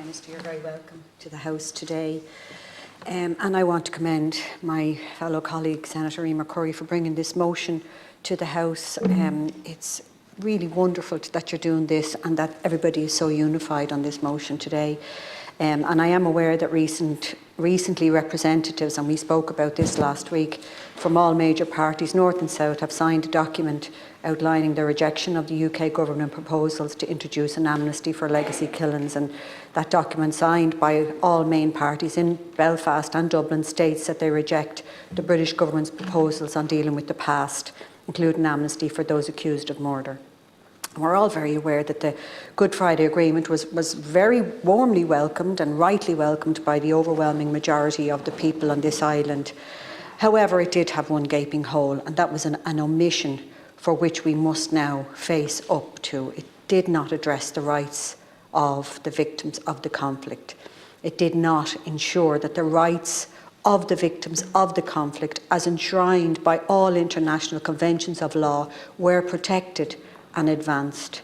Minister, you're very welcome to the House today. And I want to commend my fellow colleague, Senator Emer Curry, for bringing this motion to the House. It's really wonderful that you're doing this and that everybody is so unified on this motion today. And I am aware that recently representatives, and we spoke about this last week, from all major parties, North and South, have signed a document outlining their rejection of the UK Government proposals to introduce an amnesty for legacy killings. And that document, signed by all main parties in Belfast and Dublin, states that they reject the British Government's proposals on dealing with the past, including amnesty for those accused of murder. We're all very aware that the Good Friday Agreement was very warmly welcomed and rightly welcomed by the overwhelming majority of the people on this island. However, it did have one gaping hole, and that was an omission for which we must now face up to. It did not address the rights of the victims of the conflict. It did not ensure that the rights of the victims of the conflict, as enshrined by all international conventions of law, were protected and advanced.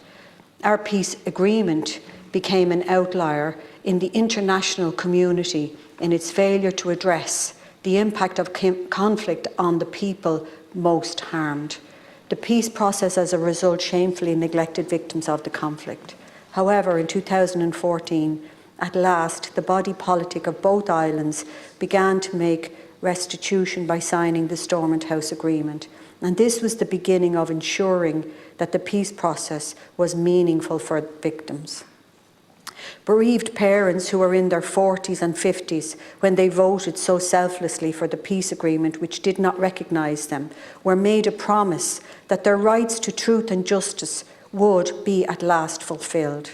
Our peace agreement became an outlier in the international community in its failure to address the impact of conflict on the people most harmed. The peace process, as a result, shamefully neglected victims of the conflict. However, in 2014, at last, the body politic of both islands began to make restitution by signing the Stormont House Agreement. And this was the beginning of ensuring that the peace process was meaningful for victims. Bereaved parents who were in their 40s and 50s when they voted so selflessly for the peace agreement, which did not recognise them, were made a promise that their rights to truth and justice would be at last fulfilled.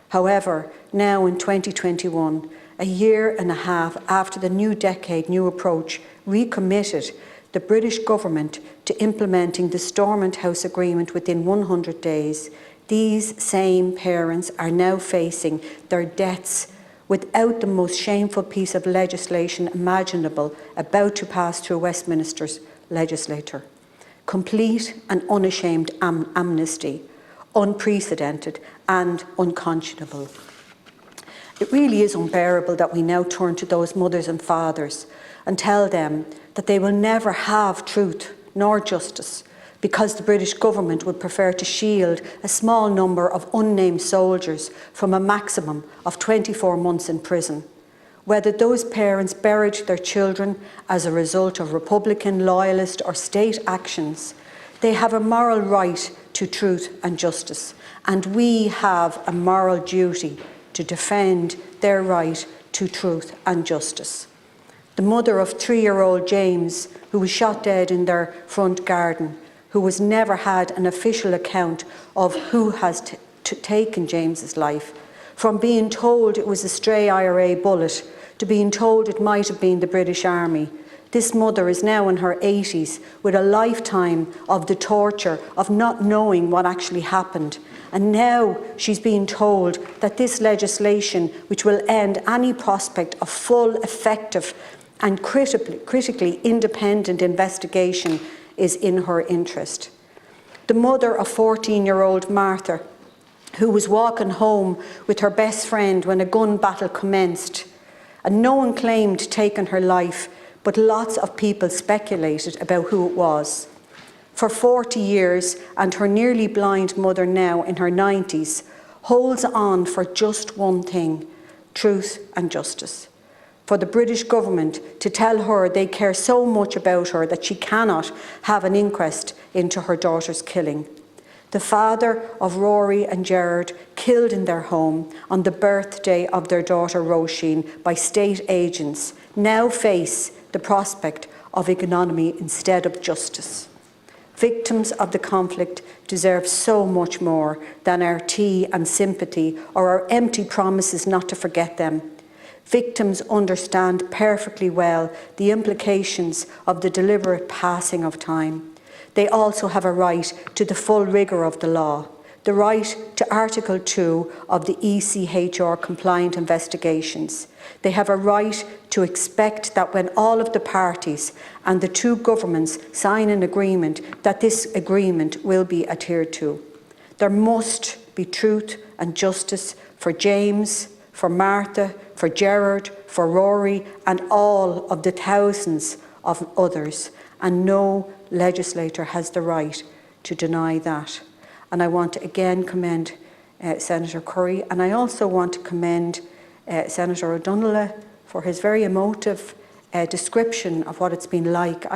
However, now in 2021, a year and a half after the new decade, new approach recommitted the British government to implementing the Stormont House Agreement within 100 days, these same parents are now facing their deaths without the most shameful piece of legislation imaginable about to pass through Westminster's legislature. Complete and unashamed amnesty, unprecedented and unconscionable. It really is unbearable that we now turn to those mothers and fathers and tell them that they will never have truth nor justice because the British government would prefer to shield a small number of unnamed soldiers from a maximum of 24 months in prison. Whether those parents buried their children as a result of Republican, loyalist or state actions, they have a moral right to truth and justice, and we have a moral duty to defend their right to truth and justice. The mother of 3-year-old James, who was shot dead in their front garden, who has never had an official account of who has taken James's life, from being told it was a stray IRA bullet to being told it might have been the British Army. This mother is now in her 80s with a lifetime of the torture of not knowing what actually happened. And now she's being told that this legislation, which will end any prospect of full, effective and critically independent investigation, is in her interest. The mother of 14-year-old Martha, who was walking home with her best friend when a gun battle commenced, and no one claimed taking her life, but lots of people speculated about who it was. For 40 years, and her nearly blind mother, now in her 90s, holds on for just one thing: truth and justice. For the British government to tell her they care so much about her that she cannot have an inquest into her daughter's killing. The father of Rory and Gerard, killed in their home on the birthday of their daughter Roisin by state agents, now face the prospect of ignominy instead of justice. Victims of the conflict deserve so much more than our tea and sympathy or our empty promises not to forget them. Victims understand perfectly well the implications of the deliberate passing of time. They also have a right to the full rigour of the law, the right to Article 2 of the ECHR compliant investigations. They have a right to expect that when all of the parties and the two governments sign an agreement, that this agreement will be adhered to. There must be truth and justice for James, for Martha, for Gerard, for Rory, and all of the thousands of others. And no legislator has the right to deny that. And I want to again commend Senator Curry, and I also want to commend Senator O'Donnell for his very emotive description of what it's been like.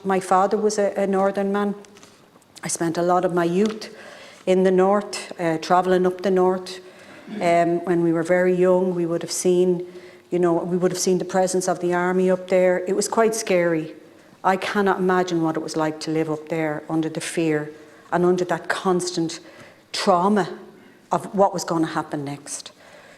My father was a northern man. I spent a lot of my youth in the north, travelling up the north. When we were very young, we would have seen, the presence of the army up there. It was quite scary. I cannot imagine what it was like to live up there under the fear and under that constant trauma of what was going to happen next.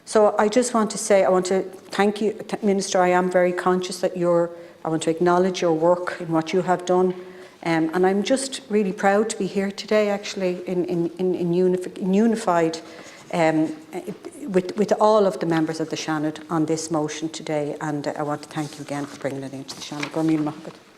So I just want to say, I want to thank you, Minister. I am very conscious that I want to acknowledge your work and what you have done. And I'm just really proud to be here today, actually, unified with all of the members of the Seanad on this motion today. And I want to thank you again for bringing it into the Seanad.